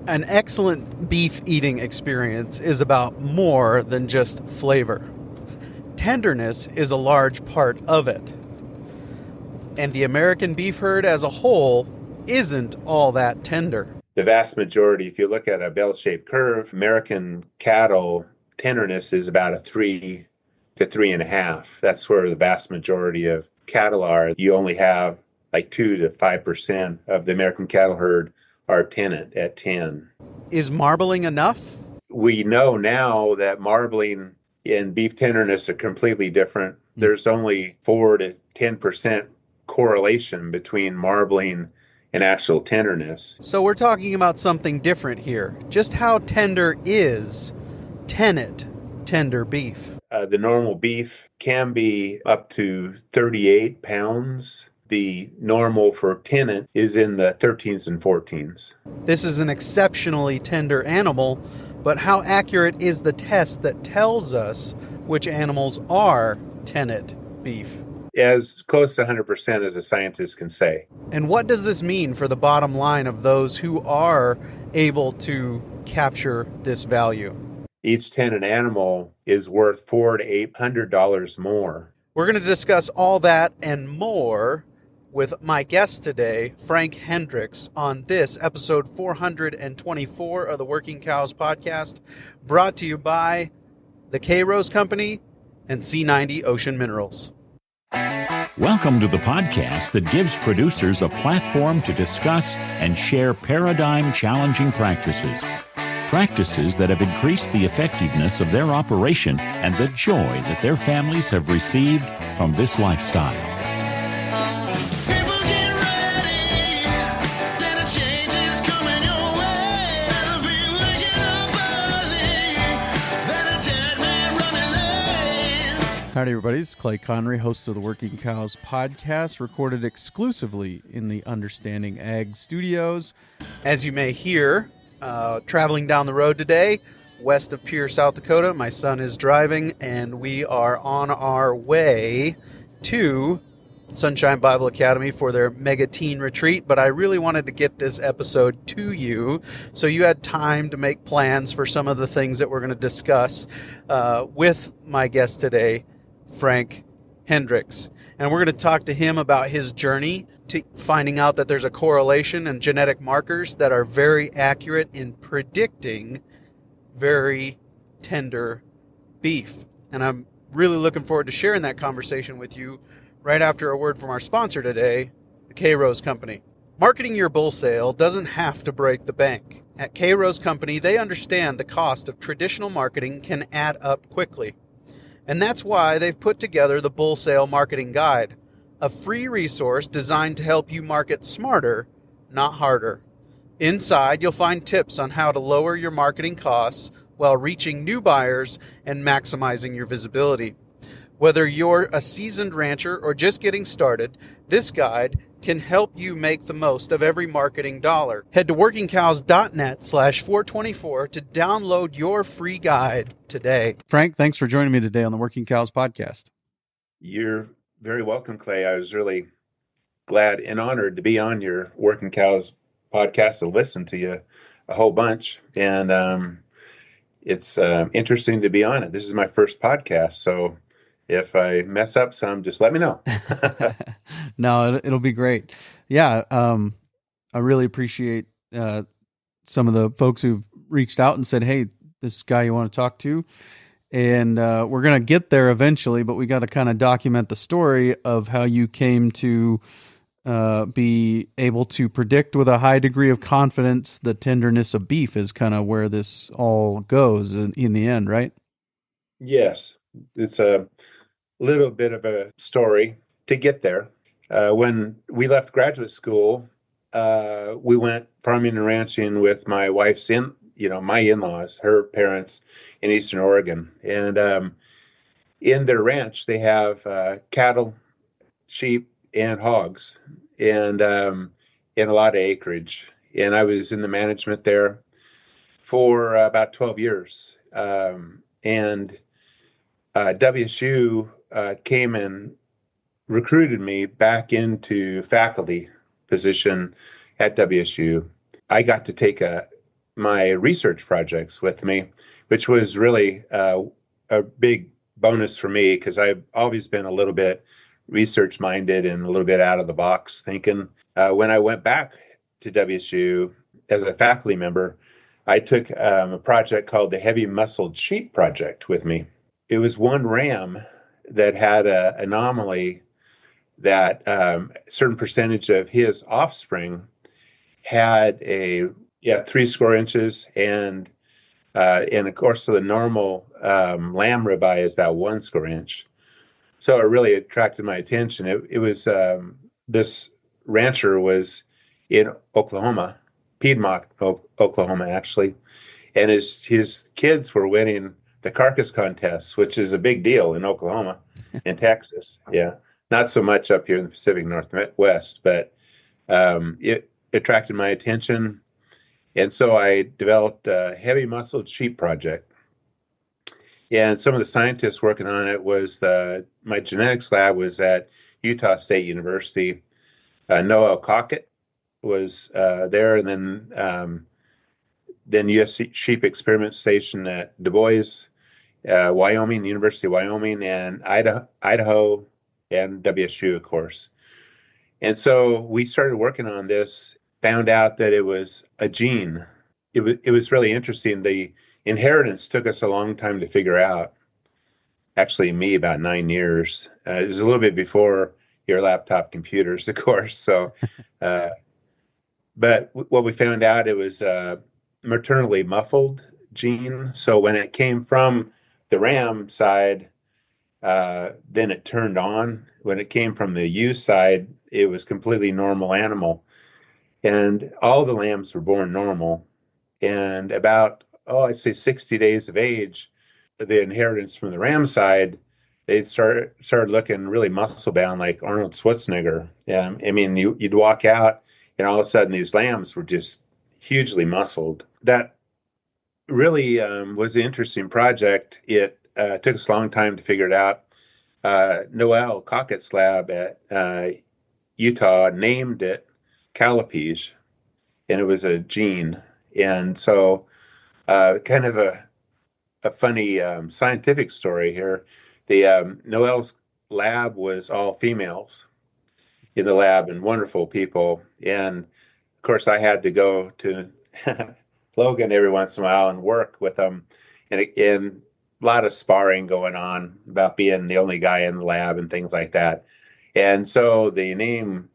An excellent beef eating experience is about more than just flavor. Tenderness is a large part of it. And the American beef herd as a whole isn't all that tender. The vast majority, if you look at a bell-shaped curve, American cattle tenderness is about a 3 to 3.5. That's where the vast majority of cattle are. You only have like 2 to 5% of the American cattle herd are Tenant at 10. Is marbling enough? We know now that marbling and beef tenderness are completely different. There's only 4 to 10% correlation between marbling and actual tenderness. So we're talking about something different here. Just how tender is Tenant tender beef? The normal beef can be up to 38 pounds. The normal for Tenant is in the 13s and 14s. This is an exceptionally tender animal, but how accurate is the test that tells us which animals are Tenant beef? As close to 100% as a scientist can say. And what does this mean for the bottom line of those who are able to capture this value? Each Tenant animal is worth $400 to $800 more. We're going to discuss all that and more with my guest today, Frank Hendrix, on this episode 424 of the Working Cows podcast, brought to you by the K-Rose Company and C90 Ocean Minerals. Welcome to the podcast that gives producers a platform to discuss and share paradigm-challenging practices. Practices that have increased the effectiveness of their operation and the joy that their families have received from this lifestyle. Howdy, everybody. It's Clay Connery, host of the Working Cows podcast, recorded exclusively in the Understanding Ag Studios. As you may hear, traveling down the road today, west of Pierre, South Dakota, my son is driving, and we are on our way to Sunshine Bible Academy for their Mega Teen Retreat. But I really wanted to get this episode to you so you had time to make plans for some of the things that we're going to discuss with my guest today, Frank Hendrix. And we're going to talk to him about his journey to finding out that there's a correlation and genetic markers that are very accurate in predicting very tender beef. And I'm really looking forward to sharing that conversation with you right after a word from our sponsor today, the K-Rose Company. Marketing your bull sale doesn't have to break the bank. At K-Rose Company, they understand the cost of traditional marketing can add up quickly. And that's why they've put together the Bull Sale Marketing Guide, a free resource designed to help you market smarter, not harder. Inside, you'll find tips on how to lower your marketing costs while reaching new buyers and maximizing your visibility. Whether you're a seasoned rancher or just getting started, this guide can help you make the most of every marketing dollar. Head to workingcows.net/424 to download your free guide today. Frank, thanks for joining me today on the Working Cows podcast. You're very welcome, Clay. I was really glad and honored to be on your Working Cows podcast and listen to you a whole bunch. And it's interesting to be on it. This is my first podcast, so if I mess up some, just let me know. No, it'll be great. Yeah, I really appreciate some of the folks who've reached out and said, hey, this guy you want to talk to. And we're going to get there eventually, but we got to kind of document the story of how you came to be able to predict with a high degree of confidence the tenderness of beef is kind of where this all goes in the end, right? Yes, it's a little bit of a story to get there. When we left graduate school, we went farming and ranching with my wife's my in-laws, her parents in Eastern Oregon. And in their ranch, they have cattle, sheep, and hogs, and a lot of acreage. And I was in the management there for about 12 years. And WSU came and recruited me back into faculty position at WSU. I got to take a my research projects with me, which was really a big bonus for me because I've always been a little bit research minded and a little bit out of the box thinking. When I went back to WSU as a faculty member, I took a project called the Heavy Muscled Sheep Project with me. It was one ram that had an anomaly that a certain percentage of his offspring had 3 square inches, and of course, so the normal lamb ribeye is about 1 square inch. So it really attracted my attention. It was this rancher was in Oklahoma, Piedmont, Oklahoma, actually, and his kids were winning the carcass contests, which is a big deal in Oklahoma and Texas. Yeah, not so much up here in the Pacific Northwest, but it attracted my attention. And so I developed a heavy muscled sheep project. And some of the scientists working on it was my genetics lab was at Utah State University. Noel Cockett was there, and then U.S. Sheep Experiment Station at Du Bois, Wyoming, University of Wyoming, and Idaho, and WSU, of course. And so we started working on this, found out that it was a gene. It was really interesting. The inheritance took us a long time to figure out. Actually, me, about 9 years. It was a little bit before your laptop computers, of course. So, but what we found out, it was a maternally muffled gene. So when it came from the ram side, then it turned on. When it came from the ewe side, it was completely normal animal. And all the lambs were born normal. And about, I'd say 60 days of age, the inheritance from the ram side, they started looking really muscle bound, like Arnold Schwarzenegger. I mean, you'd walk out, and all of a sudden these lambs were just hugely muscled. That really was an interesting project. It took us a long time to figure it out. Noel Cockett's lab at Utah named it Callipege, and it was a gene. And so kind of a funny scientific story here. The Noel's lab was all females in the lab, and wonderful people. And of course, I had to go to Logan every once in a while and work with them, and a lot of sparring going on about being the only guy in the lab and things like that. And so the name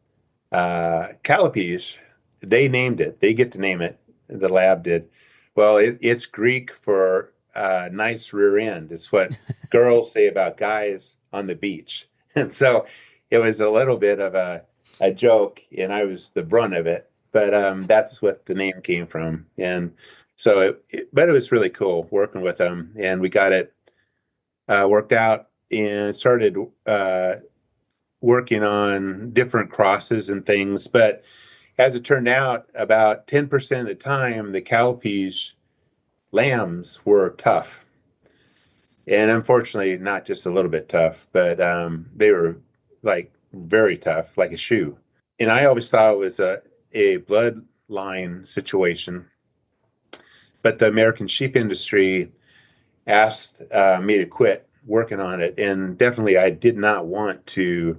Callipege, they named it. They get to name it. The lab did. Well, it's Greek for nice rear end. It's what girls say about guys on the beach. And so it was a little bit of a joke, and I was the brunt of it. But that's what the name came from. And so, but it was really cool working with them, and we got it worked out and started working on different crosses and things. But as it turned out, about 10% of the time, the Callipege lambs were tough. And unfortunately, not just a little bit tough, but they were like very tough, like a shoe. And I always thought it was a bloodline situation. But the American sheep industry asked me to quit working on it. And definitely, I did not want to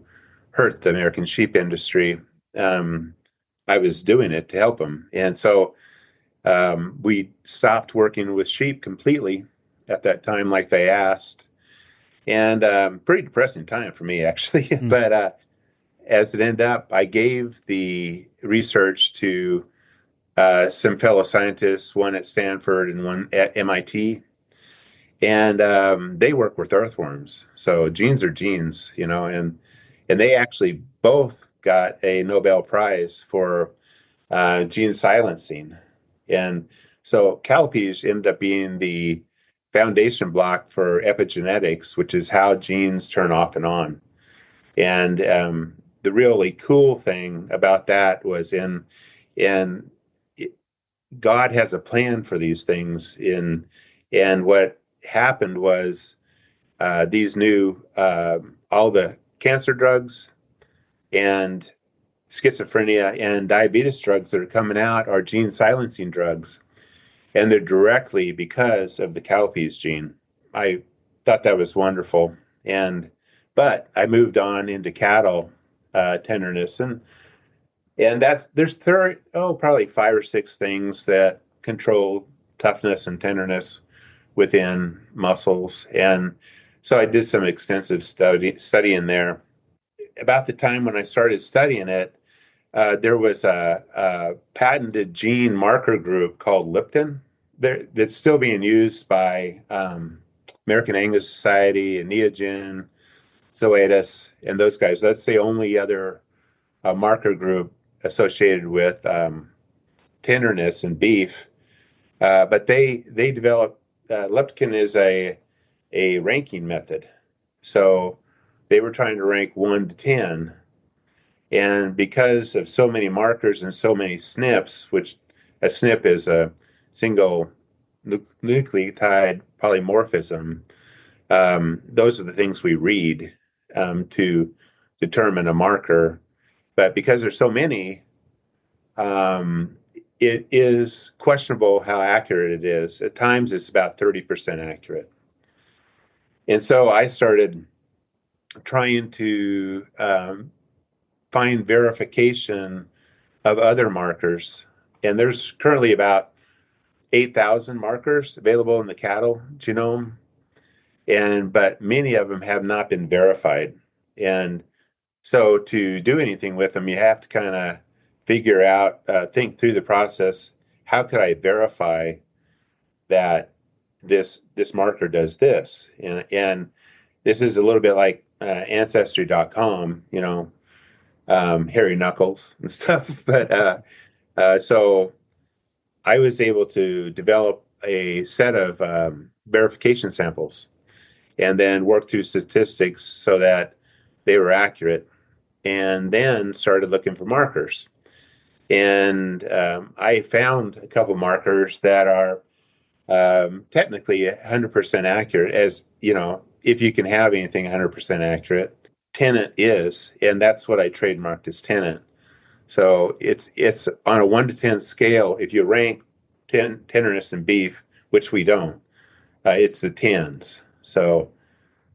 hurt the American sheep industry. I was doing it to help them. And so we stopped working with sheep completely at that time, like they asked. And pretty depressing time for me, actually. But as it ended up, I gave the research to some fellow scientists, one at Stanford and one at MIT. And they work with earthworms. So genes are genes, and they actually both got a Nobel Prize for gene silencing. And so Callipege ended up being the foundation block for epigenetics, which is how genes turn off and on. And the really cool thing about that was God has a plan for these things. And what happened was these new, all the cancer drugs and schizophrenia and diabetes drugs that are coming out are gene silencing drugs. and they're directly because of the cowpeas gene. I thought that was wonderful. But I moved on into cattle tenderness, and there's probably 5 or 6 things that control toughness and tenderness within muscles. And so I did some extensive study in there. About the time when I started studying it, there was a patented gene marker group called Lipton that's still being used by American Angus Society and Neogen, Zoetis, and those guys. That's the only other marker group associated with tenderness in beef. But they developed leptin is a ranking method. So they were trying to rank 1 to 10. And because of so many markers and so many SNPs, which a SNP is a single nucleotide polymorphism, those are the things we read to determine a marker. But because there's so many, it is questionable how accurate it is. At times, it's about 30% accurate. And so I started trying to find verification of other markers. And there's currently about 8,000 markers available in the cattle genome. But many of them have not been verified. And so to do anything with them, you have to kind of figure out, think through the process. How could I verify that this marker does this? And this is a little bit like Ancestry.com, hairy knuckles and stuff. But so I was able to develop a set of verification samples and then work through statistics so that they were accurate, and then started looking for markers. And I found a couple markers that are technically 100% accurate, as if you can have anything 100% accurate. Tenant is, and that's what I trademarked as Tenant. So it's on a 1 to 10 scale. If you rank tenderness in beef, which we don't, it's the 10s. So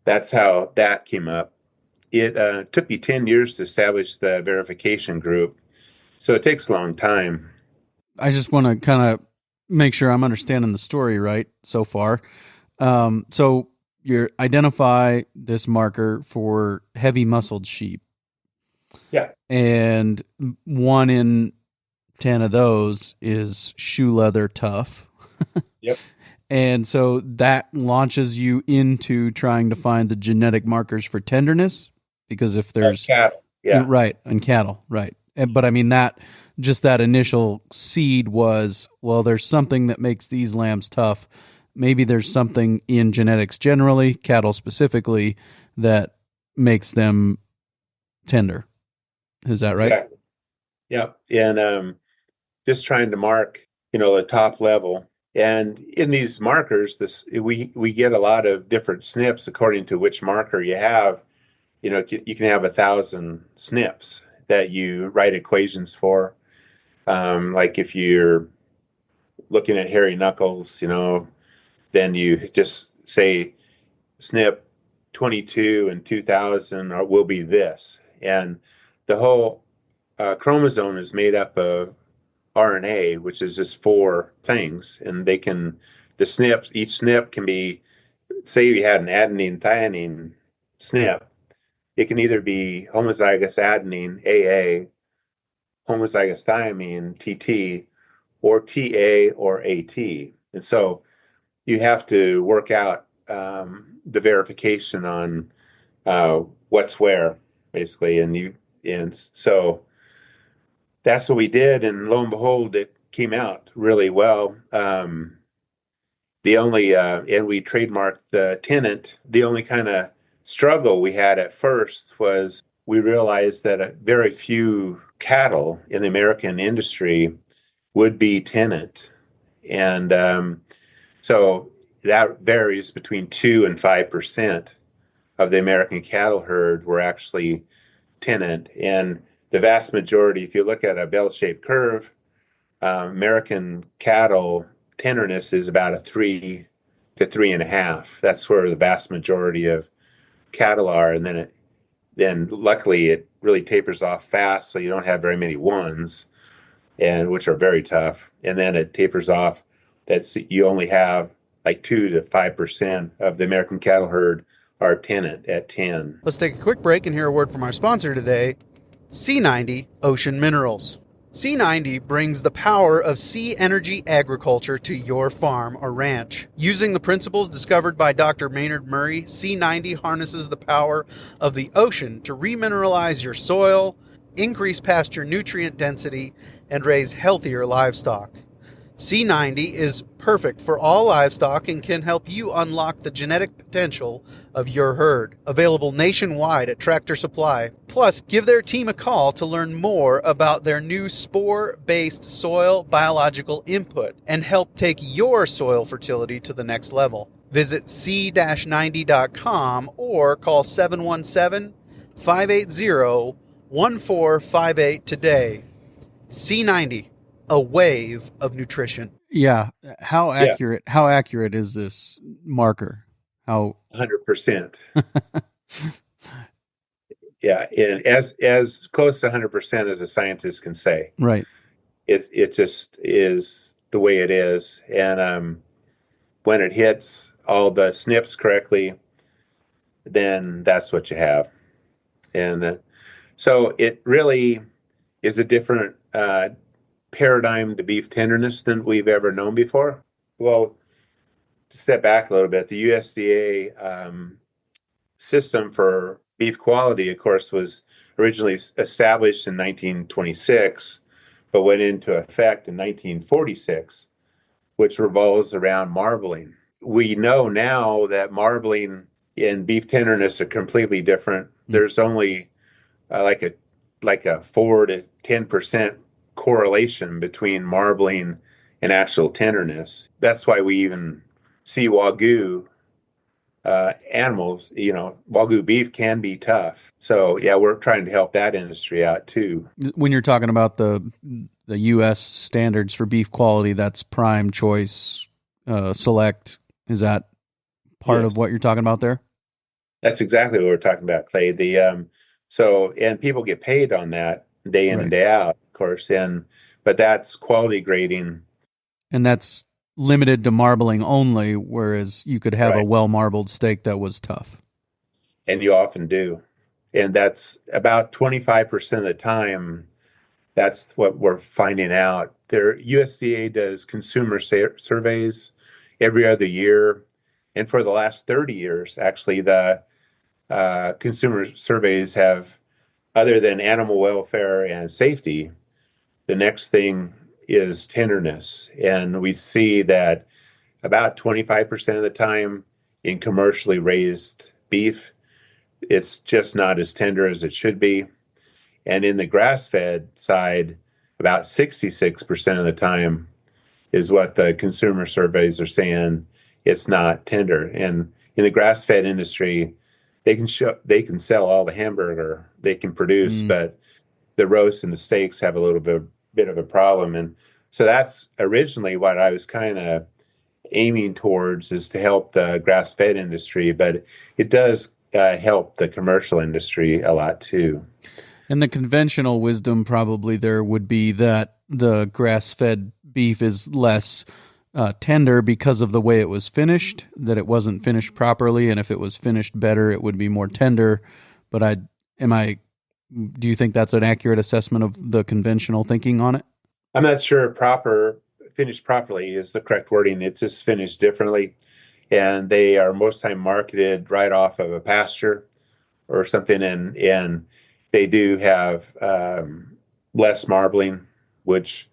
that's how that came up. It took me 10 years to establish the verification group, so it takes a long time. I just want to kind of make sure I'm understanding the story right so far. So you identify this marker for heavy muscled sheep. Yeah. And 1 in 10 of those is shoe leather tough. Yep. And so that launches you into trying to find the genetic markers for tenderness, because if there's cattle, yeah, right, and cattle, right. But I mean, that initial seed was, well, there's something that makes these lambs tough. Maybe there's something in genetics generally, cattle specifically, that makes them tender. Is that right? Exactly. Yep. And just trying to mark, the top level. And in these markers, we get a lot of different SNPs according to which marker you have. You can have 1,000 SNPs that you write equations for. Like if you're looking at hairy knuckles, then you just say SNP 22 and 2000 will be this. And the whole chromosome is made up of RNA, which is just 4 things. And each SNP can be, say you had an adenine thymine SNP, it can either be homozygous adenine, AA, homozygous thymine, TT, or TA or AT. And so you have to work out the verification on what's where, basically. And so that's what we did. And lo and behold, it came out really well. And we trademarked the Tenant. The only kind of struggle we had at first was we realized that very few cattle in the American industry would be Tenant. And so that varies between 2 and 5% of the American cattle herd were actually Tenant. And the vast majority, if you look at a bell-shaped curve, American cattle tenderness is about a 3 to 3.5. That's where the vast majority of cattle are. And then luckily it really tapers off fast, so you don't have very many ones, and which are very tough. And then it tapers off. You only have like 2 to 5% of the American cattle herd are Tenant at 10. Let's take a quick break and hear a word from our sponsor today, C90 Ocean Minerals. C90 brings the power of sea energy agriculture to your farm or ranch. Using the principles discovered by Dr. Maynard Murray, C90 harnesses the power of the ocean to remineralize your soil, increase pasture nutrient density, and raise healthier livestock. C90 is perfect for all livestock and can help you unlock the genetic potential of your herd. Available nationwide at Tractor Supply. Plus, give their team a call to learn more about their new spore-based soil biological input and help take your soil fertility to the next level. Visit c-90.com or call 717-580-1458 today. C90. A wave of nutrition. Yeah. How accurate is this marker? 100%. Yeah. And as close to 100% as a scientist can say. Right. It just is the way it is. And when it hits all the SNPs correctly, then that's what you have. And so it really is a different paradigm to beef tenderness than we've ever known before. Well, to step back a little bit, the USDA system for beef quality, of course, was originally established in 1926, but went into effect in 1946, which revolves around marbling. We know now that marbling and beef tenderness are completely different. There's only like a 4 to 10% correlation between marbling and actual tenderness. That's why we even see Wagyu animals, Wagyu beef can be tough. So yeah, we're trying to help that industry out too. When you're talking about the U.S. standards for beef quality, that's prime, choice, select. Is that part of what you're talking about there? That's exactly what we're talking about, Clay. And people get paid on that day in and day out, of course, but that's quality grading. And that's limited to marbling only, whereas you could have a well-marbled steak that was tough. And you often do. And that's about 25% of the time, that's what we're finding out. USDA does consumer surveys every other year. And for the last 30 years, actually, the consumer surveys have, other than animal welfare and safety, the next thing is tenderness. And we see that about 25% of the time in commercially raised beef, it's just not as tender as it should be. And in the grass-fed side, about 66% of the time is what the consumer surveys are saying it's not tender. And in the grass-fed industry, they can sell all the hamburger they can produce, but the roast and the steaks have a little bit of a problem. And so that's originally what I was kind of aiming towards, is to help the grass-fed industry, but it does help the commercial industry a lot too. And the conventional wisdom probably there would be that the grass-fed beef is less tender because of the way it was finished, that it wasn't finished properly, and if it was finished better, it would be more tender. But do you think that's an accurate assessment of the conventional thinking on it? I'm not sure finished properly is the correct wording. It's just finished differently. And they are most time marketed right off of a pasture or something. And they do have less marbling, which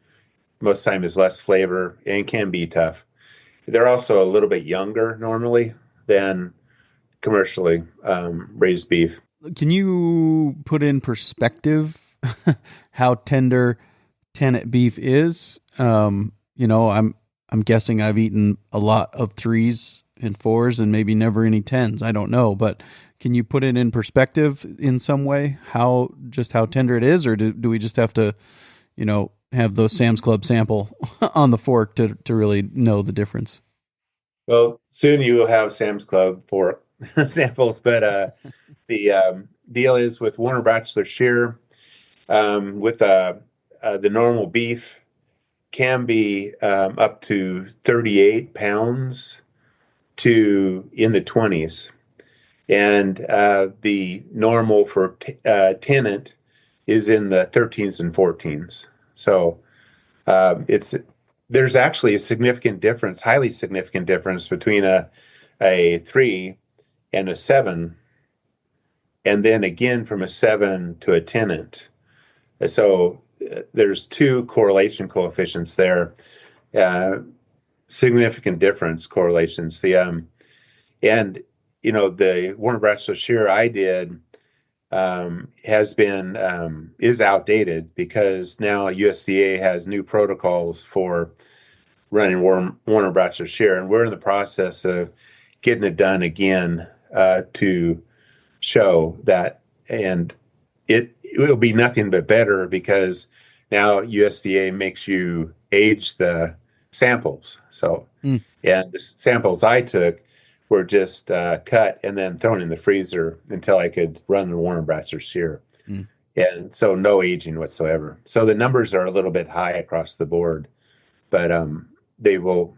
most time is less flavor and can be tough. They're also a little bit younger normally than commercially raised beef. Can you put in perspective how tender Tenant beef is? I'm guessing I've eaten a lot of 3s and 4s and maybe never any 10s. I don't know, but can you put it in perspective in some way, how tender it is, or do we just have to, have those Sam's Club sample on the fork to really know the difference. Well, soon you will have Sam's Club fork samples, but the deal is with Warner Bachelor shear, with the normal beef can be up to 38 pounds to in the 20s. And the normal for Tenant is in the 13s and 14s. So there's actually a significant difference, highly significant difference between a 3 and a 7, and then again from a 7 to a Tenant. So there's two correlation coefficients there, significant difference correlations. And the Warner Bachelor shear I did is outdated because now USDA has new protocols for running Warner Bachelor shear, and we're in the process of getting it done again to show that, and it will be nothing but better because now USDA makes you age the samples. So, and the samples I took were just cut and then thrown in the freezer until I could run the Warner Bachelor shear. And so no aging whatsoever. So the numbers are a little bit high across the board, but they will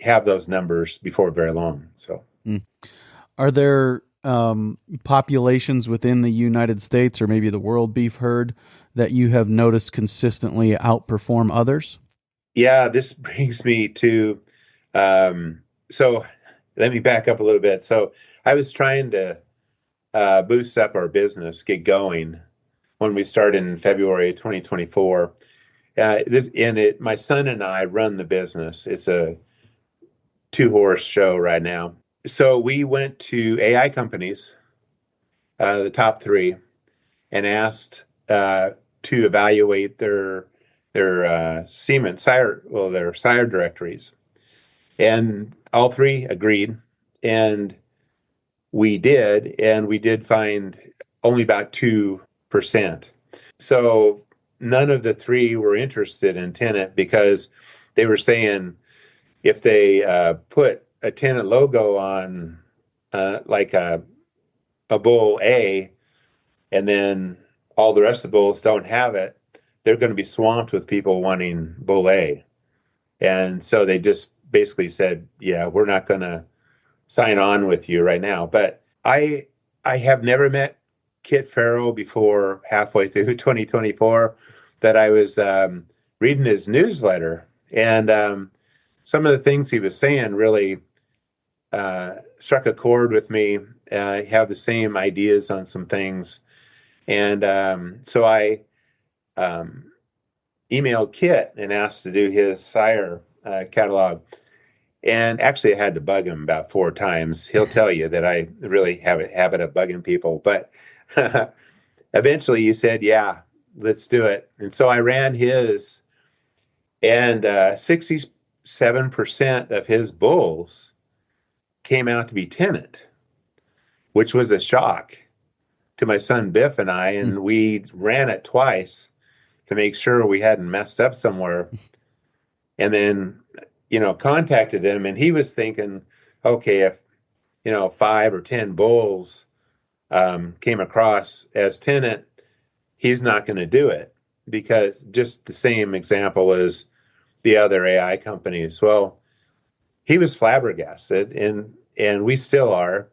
have those numbers before very long. So, are there populations within the United States or maybe the world beef herd that you have noticed consistently outperform others? Yeah, this brings me to, so let me back up a little bit. So I was trying to boost up our business, get going when we started in February 2024. My son and I run the business. It's a 2-horse show right now. So we went to AI companies, the top 3, and asked to evaluate their semen sire, their sire directories, and all 3 agreed, and we did find only about 2%. So none of the 3 were interested in Tenant because they were saying if they put a Tenant logo on like a bull A, and then all the rest of the bulls don't have it, they're going to be swamped with people wanting bull A. And so they just basically said, yeah, we're not going to sign on with you right now. But I have never met Kit Farrow before halfway through 2024, that I was reading his newsletter, and some of the things he was saying really struck a chord with me. I have the same ideas on some things. And so I emailed Kit and asked to do his sire catalog. And actually, I had to bug him about 4 times. He'll tell you that I really have a habit of bugging people. But eventually he said, yeah, let's do it. And so I ran his, and 67% of his bulls came out to be Tenant, which was a shock to my son Biff and I. And we ran it twice to make sure we hadn't messed up somewhere. And then, contacted him, and he was thinking, okay, if, 5 or 10 bulls came across as Tenant, he's not going to do it, because just the same example as the other AI companies. Well, he was flabbergasted, and we still are,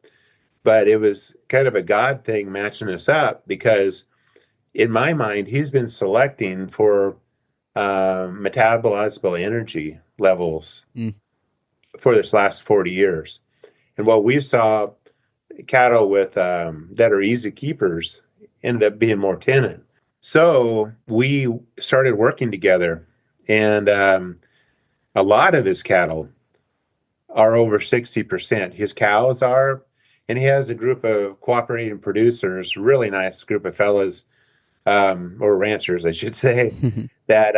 but it was kind of a God thing matching us up, because in my mind, he's been selecting for metabolizable energy levels for this last 40 years. And what we saw, cattle with that are easy keepers ended up being more Tenant. So we started working together, and a lot of his cattle are over 60%. His cows are, and he has a group of cooperating producers, really nice group of fellas, or ranchers, I should say, that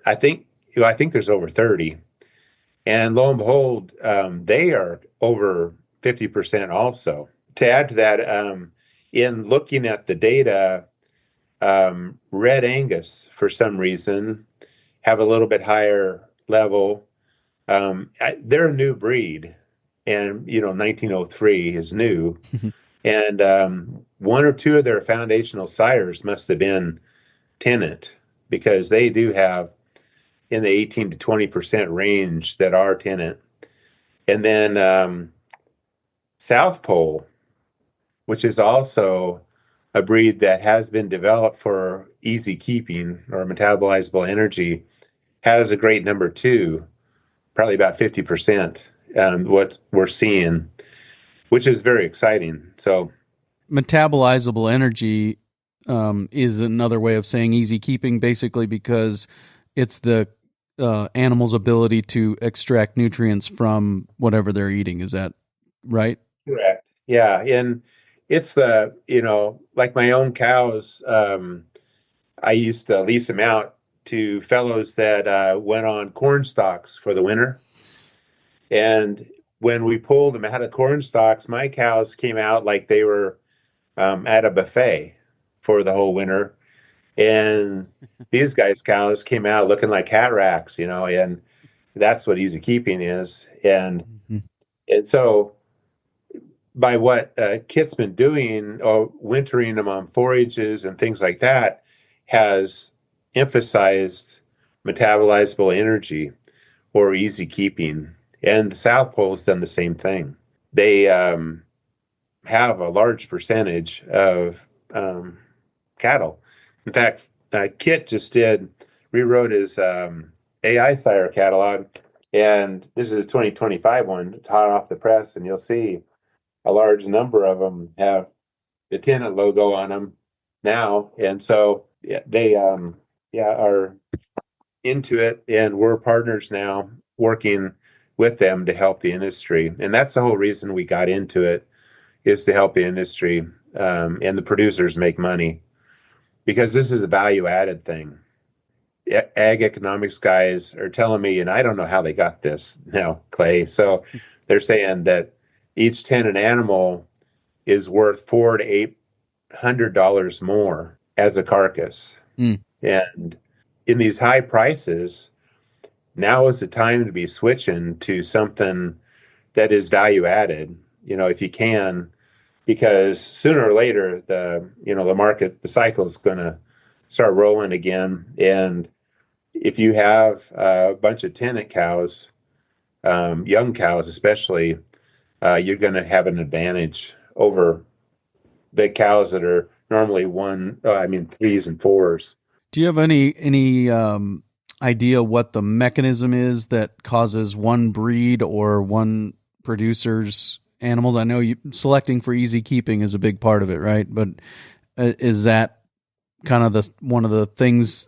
I think there's over 30. And lo and behold, they are over 50% also. To add to that, in looking at the data, Red Angus, for some reason, have a little bit higher level. They're a new breed, and 1903 is new, and one or two of their foundational sires must have been Tenant, because they do have in the 18 to 20% range that are Tenant. And then South Pole, which is also a breed that has been developed for easy keeping or metabolizable energy, has a great number two, probably about 50%, what we're seeing, which is very exciting. So metabolizable energy is another way of saying easy keeping, basically, because it's the animal's ability to extract nutrients from whatever they're eating. Is that right? correct. Yeah. And it's like my own cows, I used to lease them out to fellows that went on corn stalks for the winter. And when we pulled them out of corn stalks, my cows came out like they were at a buffet for the whole winter. And these guys' cows came out looking like hat racks, and that's what easy keeping is. And so by what Kit's been doing, or wintering them on forages and things like that, has emphasized metabolizable energy or easy keeping. And the South Pole's done the same thing. They have a large percentage of cattle. In fact, Kit just rewrote his AI sire catalog, and this is a 2025 one, hot off the press, and you'll see a large number of them have the Tenant logo on them now. And so they are into it, and we're partners now working with them to help the industry. And that's the whole reason we got into it, is to help the industry and the producers make money, because this is a value added thing. Ag economics guys are telling me, and I don't know how they got this now, Clay. So they're saying that each Tenant animal is worth $400 to $800 more as a carcass. And in these high prices, now is the time to be switching to something that is value added, if you can, because sooner or later the market, the cycle is going to start rolling again. And if you have a bunch of Tenant cows, young cows especially, you're going to have an advantage over the cows that are normally threes and fours. Do you have any idea what the mechanism is that causes one breed or one producer's animals? I know selecting for easy keeping is a big part of it, right? But is that kind of one of the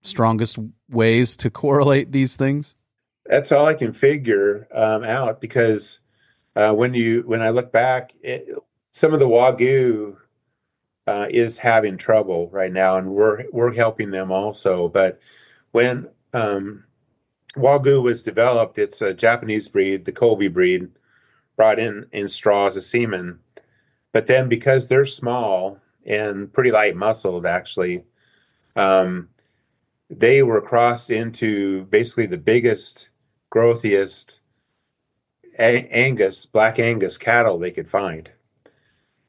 strongest ways to correlate these things? That's all I can figure out, because when I look back, some of the Wagyu is having trouble right now, and we're helping them also. But when Wagyu was developed, it's a Japanese breed, the Colby breed, brought in straw as a semen. But then because they're small and pretty light muscled, actually, they were crossed into basically the biggest, growthiest Black Angus cattle they could find.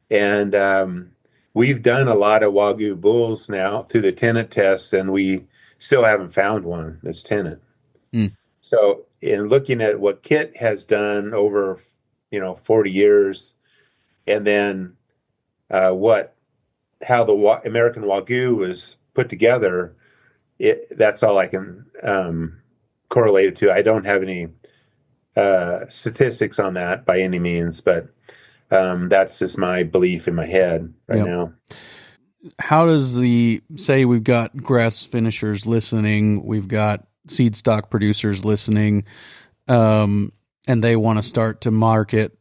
And we've done a lot of Wagyu bulls now through the Tenant tests, and we still haven't found one that's Tenant. So in looking at what Kit has done over 40 years, and then how the American Wagyu was put together, that's all I can correlate it to. I don't have any statistics on that by any means, but that's just my belief in my head right now. How does say we've got grass finishers listening, we've got seed stock producers listening, and they want to start to market,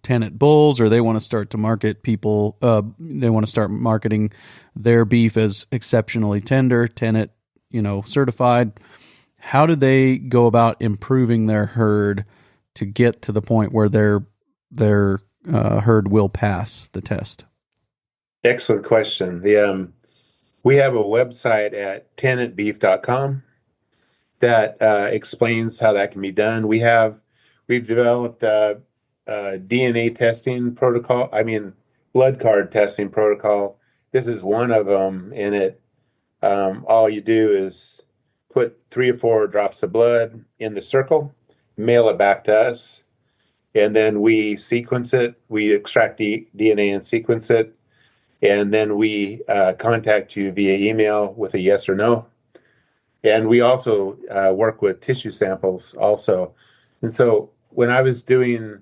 Tenant bulls, or they want to start to market they want to start marketing their beef as exceptionally tender, Tenant, certified. How do they go about improving their herd to get to the point where their herd will pass the test? Excellent question. We have a website at tenantbeef.com that explains how that can be done. We've developed DNA testing protocol. I mean, blood card testing protocol. This is one of them. In it, all you do is put 3 or 4 drops of blood in the circle, mail it back to us, and then we sequence it. We extract the DNA and sequence it, and then we contact you via email with a yes or no. And we also work with tissue samples also. And so when I was doing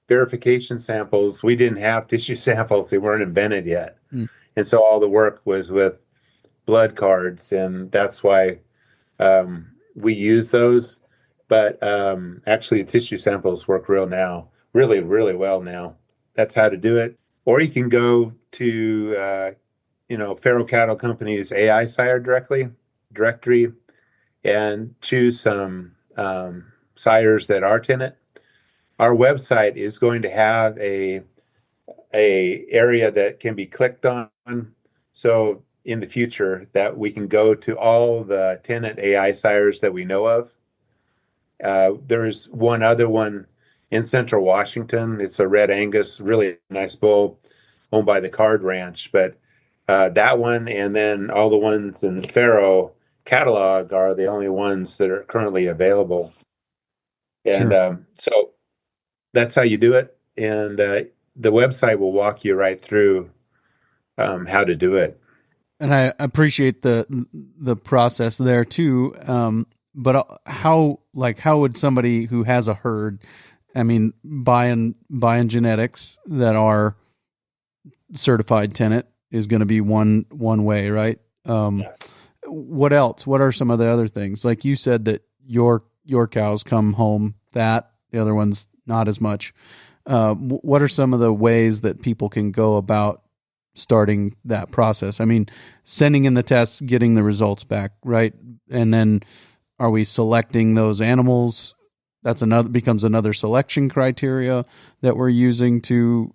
verification samples, we didn't have tissue samples. They weren't invented yet. Mm. And so all the work was with blood cards, and that's why we use those. But actually, tissue samples work really, really well now. That's how to do it. Or you can go to, Feral Cattle Company's AI sire directory and choose some sires that are tenant. Our website is going to have a area that can be clicked on. So in the future, that we can go to all the tenant AI sires that we know of. There's one other one in Central Washington. It's a Red Angus, really nice bull, owned by the Card Ranch. But that one, and then all the ones in the Faro catalog are the only ones that are currently available. And Sure. So that's how you do it. And the website will walk you right through how to do it. And I appreciate the process there too. But how would somebody who has a herd, I mean, buying genetics that are certified tenant is going to be one way, right? Yeah. What else? What are some of the other things? Like you said that your cows come home fat, the other ones not as much. What are some of the ways that people can go about starting that process? I mean, sending in the tests, getting the results back, right? And then are we selecting those animals? That's becomes another selection criteria that we're using to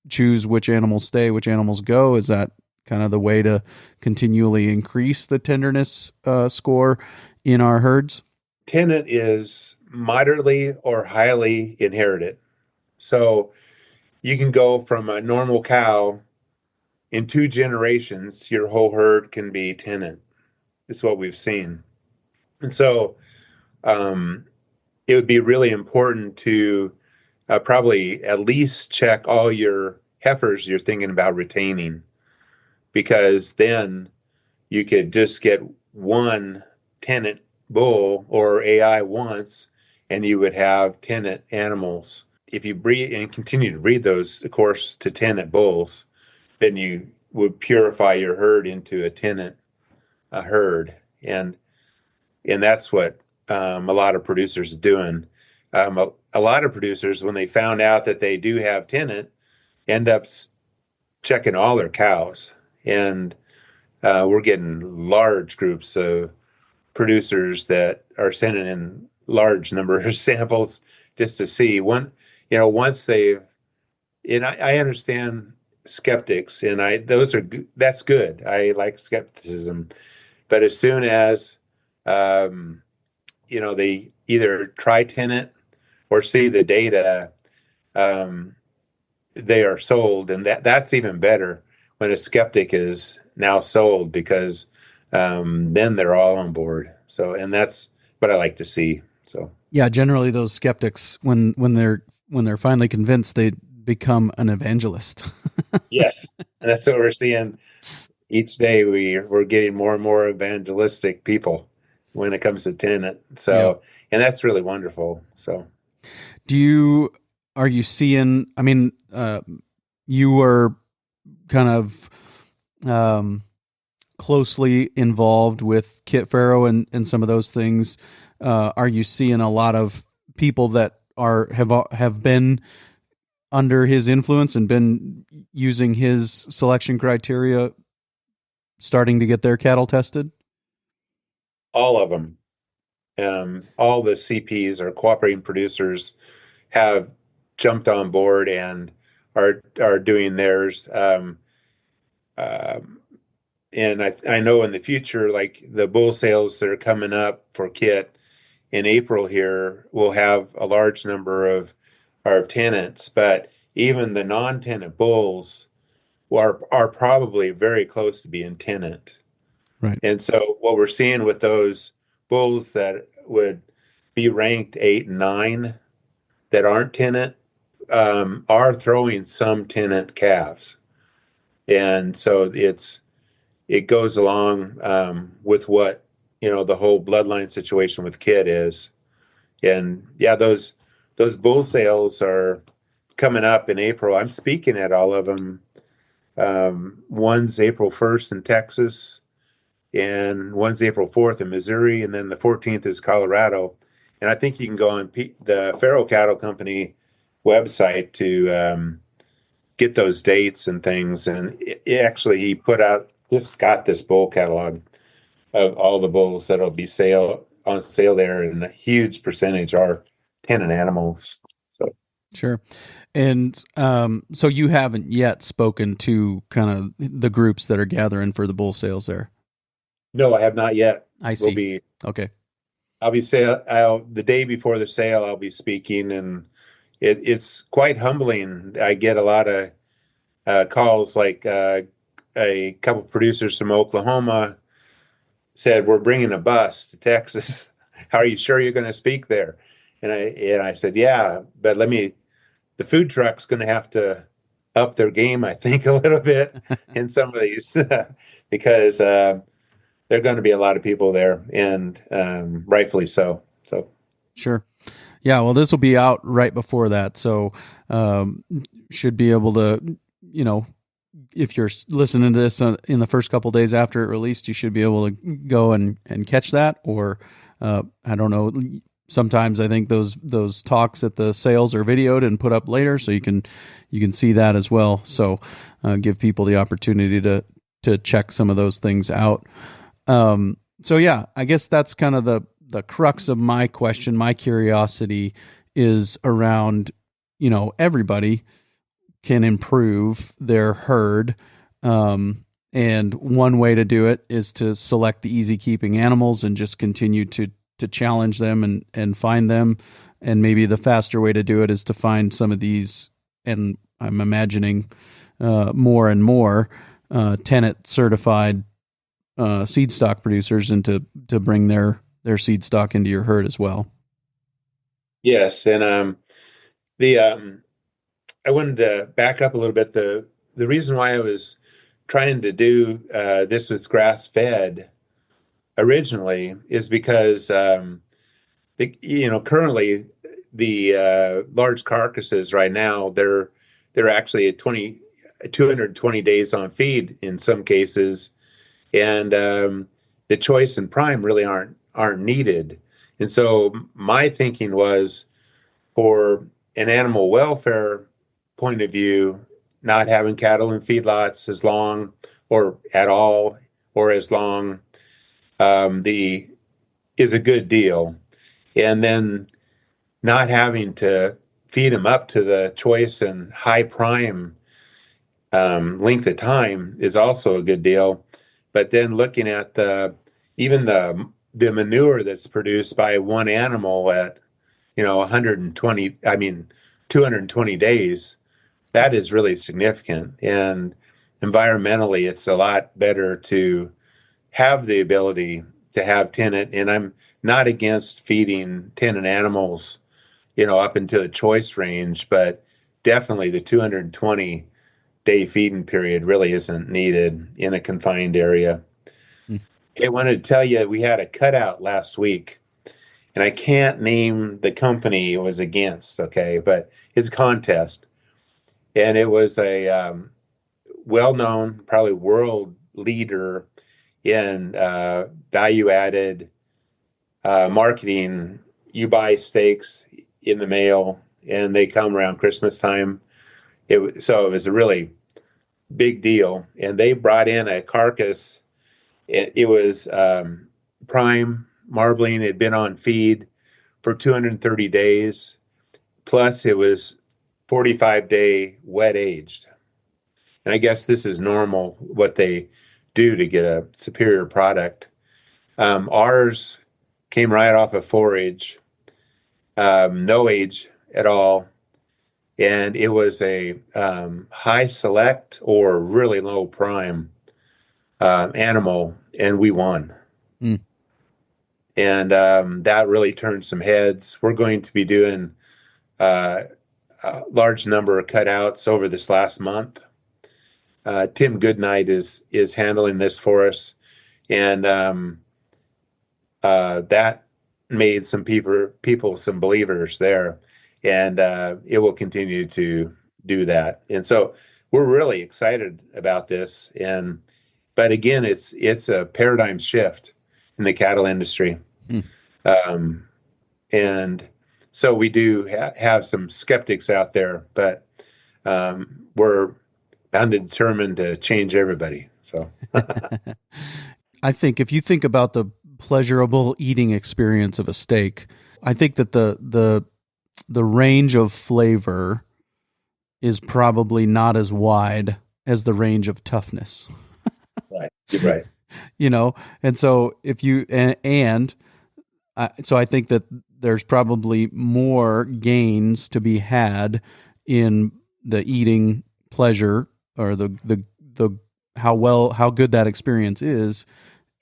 choose which animals stay, which animals go. Is that kind of the way to continually increase the tenderness score in our herds? Tenant is moderately or highly inherited. So you can go from a normal cow in 2 generations, your whole herd can be tenant. It's what we've seen. And so it would be really important to probably at least check all your heifers you're thinking about retaining, because then you could just get one tenant bull or AI once, and you would have tenant animals. If you breed and continue to breed those, of course, to tenant bulls, then you would purify your herd into a herd, and that's what a lot of producers are doing. A lot of producers, when they found out that they do have tenant, end up checking all their cows, and we're getting large groups of producers that are sending in large numbers of samples just to see once they've. And I understand skeptics, and that's good. I like skepticism, but as soon as they either try tenant or see the data, they are sold, and that's even better when a skeptic is now sold, because then they're all on board. So, and that's what I like to see. So, Yeah, generally those skeptics, when they're finally convinced, they become an evangelist. yes, and that's what we're seeing each day. We're getting more and more evangelistic people when it comes to tenant. Yeah. So, and that's really wonderful. So, Are you seeing, I mean, you were kind of closely involved with Kit Farrow and some of those things. Are you seeing a lot of people that have been under his influence and been using his selection criteria starting to get their cattle tested? all of them, all the CPs or cooperating producers have jumped on board and are doing theirs. and I know in the future, like the bull sales that are coming up for kit in April here, we'll have a large number of our tenants, but even the non-tenant bulls are probably very close to being tenant. Right. And so what we're seeing with those bulls that would be ranked 8 and 9 that aren't tenant are throwing some tenant calves. And so it goes along with what, the whole bloodline situation with kid is. And yeah, those bull sales are coming up in April. I'm speaking at all of them. One's April 1st in Texas, and one's April 4th in Missouri, and then the 14th is Colorado. And I think you can go on the Faro Cattle Company website to get those dates and things. And he just got this bull catalog of all the bulls that'll be on sale there, and a huge percentage are tenant animals. So Sure. And so you haven't yet spoken to kind of the groups that are gathering for the bull sales there? no, I have not yet. I see. Okay. I'll be the day before the sale. I'll be speaking, and it's quite humbling. I get a lot of calls, like a couple producers from Oklahoma said, "We're bringing a bus to Texas. Are you sure you're going to speak there?" And I said, "Yeah, but the food truck's going to have to up their game, I think, a little bit in some of these because there are going to be a lot of people there, and rightfully so." So sure. Yeah. Well, this will be out right before that, so should be able to, if you're listening to this in the first couple of days after it released, you should be able to go and catch that. Or I don't know. Sometimes I think those talks at the sales are videoed and put up later, so you can see that as well. So give people the opportunity to check some of those things out. So yeah, I guess that's kind of the crux of my question. My curiosity is around, everybody can improve their herd. And one way to do it is to select the easy keeping animals and just continue to challenge them and find them. And maybe the faster way to do it is to find some of these, and I'm imagining more and more Tenant certified seed stock producers, and to bring their seed stock into your herd as well. yes, and I wanted to back up a little bit. The reason why I was trying to do this with grass fed originally is because currently the large carcasses right now, they're actually at 220 days on feed in some cases, and the choice and prime really aren't needed. And so my thinking was, for an animal welfare point of view, not having cattle in feedlots as long or at all or as long is a good deal. And then not having to feed them up to the choice and high prime length of time is also a good deal. But then looking at even the manure that's produced by one animal at 220 days, that is really significant. And environmentally, it's a lot better to have the ability to have tenant. And I'm not against feeding tenant animals, up into the choice range, but definitely the 220-day feeding period really isn't needed in a confined area. I wanted to tell you, we had a cutout last week, and I can't name the company it was against, okay, but it's a contest. And it was a well-known, probably world leader in value-added marketing. You buy steaks in the mail, and they come around Christmas time. So it was a really big deal. And they brought in a carcass. It was prime marbling. It had been on feed for 230 days. Plus, it was 45-day wet aged. And I guess this is normal, what they do to get a superior product. Ours came right off of forage, no age at all, and it was a high select or really low prime animal, and we won. Mm. And that really turned some heads. We're going to be doing a large number of cutouts over this last month. Tim Goodnight is handling this for us, and that made some people some believers there, and it will continue to do that. And so we're really excited about this. But again, it's a paradigm shift in the cattle industry. And so we do have some skeptics out there, but we're bound and determined to change everybody. So I think if you think about the pleasurable eating experience of a steak, I think that the range of flavor is probably not as wide as the range of toughness. Right. You're right. And so so I think that there's probably more gains to be had in the eating pleasure, or the how good that experience is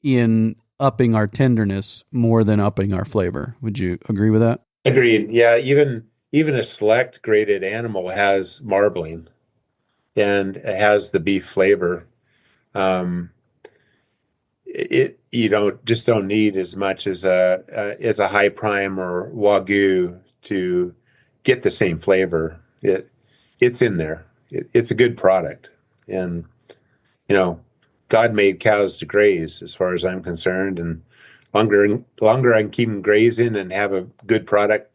in upping our tenderness more than upping our flavor. Would you agree with that? Agreed. Yeah, even a select graded animal has marbling and it has the beef flavor. You don't need as much as a high prime or Wagyu to get the same flavor. It's in there. It's a good product, and God made cows to graze, as far as I'm concerned, and longer I can keep them grazing and have a good product,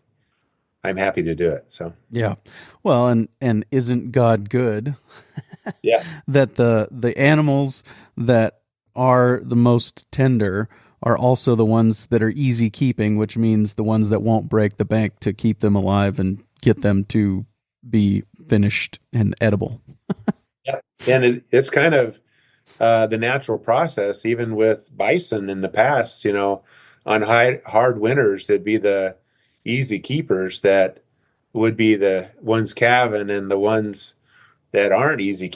I'm happy to do it. So yeah, well, and isn't God good? Yeah, that the animals that are the most tender are also the ones that are easy keeping, which means the ones that won't break the bank to keep them alive and get them to be finished and edible. Yeah, and it's kind of the natural process. Even with bison in the past, on hard winters, it'd be the easy keepers that would be the ones calving, and the ones that aren't easy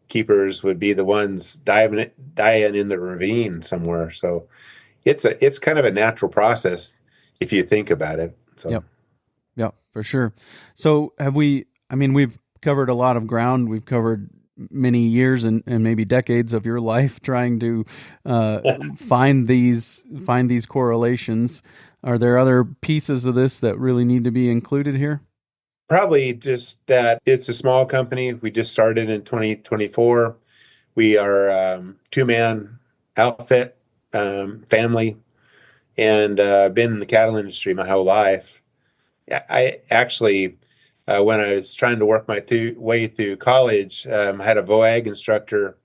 keepers would be the ones dying in the ravine somewhere. So it's kind of a natural process if you think about it. So Yep, for sure. So we've covered a lot of ground. We've covered many years and maybe decades of your life trying to find these correlations. Are there other pieces of this that really need to be included here? Probably just that it's a small company. We just started in 2024. We are two-man outfit, family, and been in the cattle industry my whole life. I actually, when I was trying to work my way through college, I had a VOAG instructor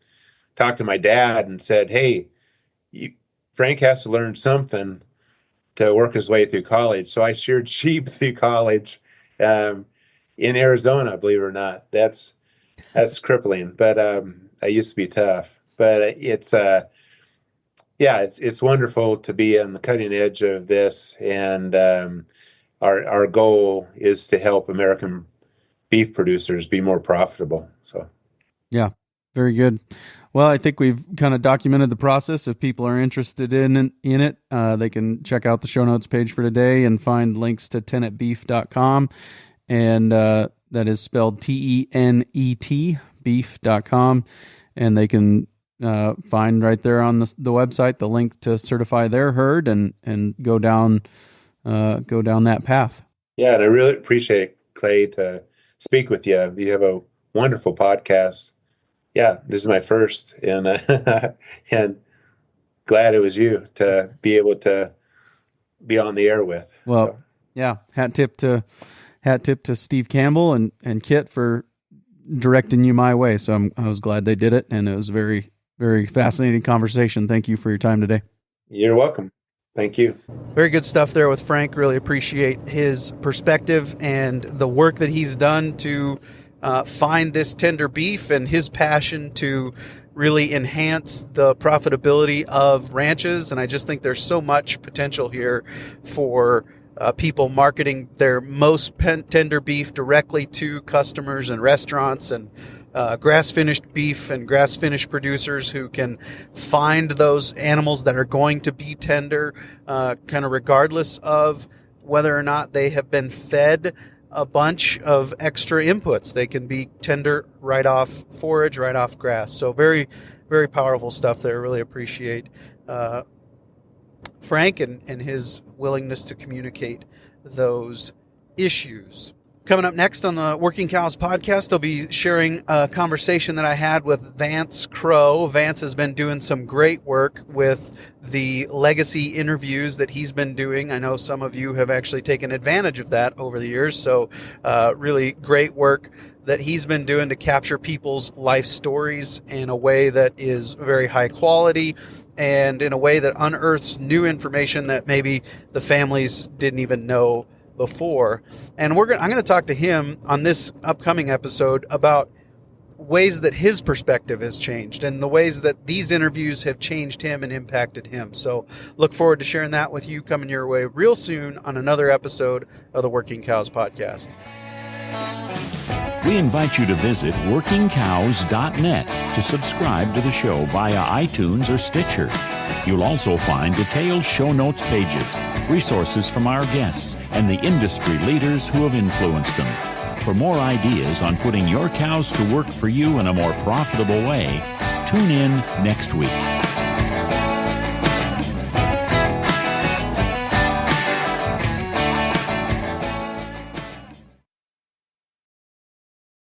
talk to my dad and said, "Hey, Frank has to learn something to work his way through college." So I sheared sheep through college. In Arizona, believe it or not. That's crippling, but I used to be tough. But it's wonderful to be on the cutting edge of this, and our goal is to help American beef producers be more profitable. So, yeah, very good. Well, I think we've kind of documented the process. If people are interested in it, they can check out the show notes page for today and find links to tenetbeef.com. And that is spelled TENET, beef.com. And they can find right there on the website the link to certify their herd and go down that path. Yeah, and I really appreciate, Clay, to speak with you. You have a wonderful podcast. Yeah, this is my first, and and glad it was you to be able to be on the air with. Well, so. Yeah, hat tip to Steve Campbell and Kit for directing you my way. So I was glad they did it, and it was a very, very fascinating conversation. Thank you for your time today. You're welcome. Thank you. Very good stuff there with Frank. Really appreciate his perspective and the work that he's done to find this tender beef, and his passion to really enhance the profitability of ranches. And I just think there's so much potential here for people marketing their most tender beef directly to customers and restaurants, and grass-finished beef and grass-finished producers who can find those animals that are going to be tender, kind of regardless of whether or not they have been fed a bunch of extra inputs. They can be tender right off forage, right off grass. So very, very powerful stuff there. Really appreciate Frank and his willingness to communicate those issues. Coming up next on the Working Cows podcast, I'll be sharing a conversation that I had with Vance Crow. Vance has been doing some great work with the legacy interviews that he's been doing. I know some of you have actually taken advantage of that over the years. So really great work that he's been doing to capture people's life stories in a way that is very high quality and in a way that unearths new information that maybe the families didn't even know before. And I'm going to talk to him on this upcoming episode about ways that his perspective has changed and the ways that these interviews have changed him and impacted him. So look forward to sharing that with you coming your way real soon on another episode of the Working Cows podcast. We invite you to visit workingcows.net to subscribe to the show via iTunes or Stitcher. You'll also find detailed show notes pages, resources from our guests, and the industry leaders who have influenced them. For more ideas on putting your cows to work for you in a more profitable way, tune in next week.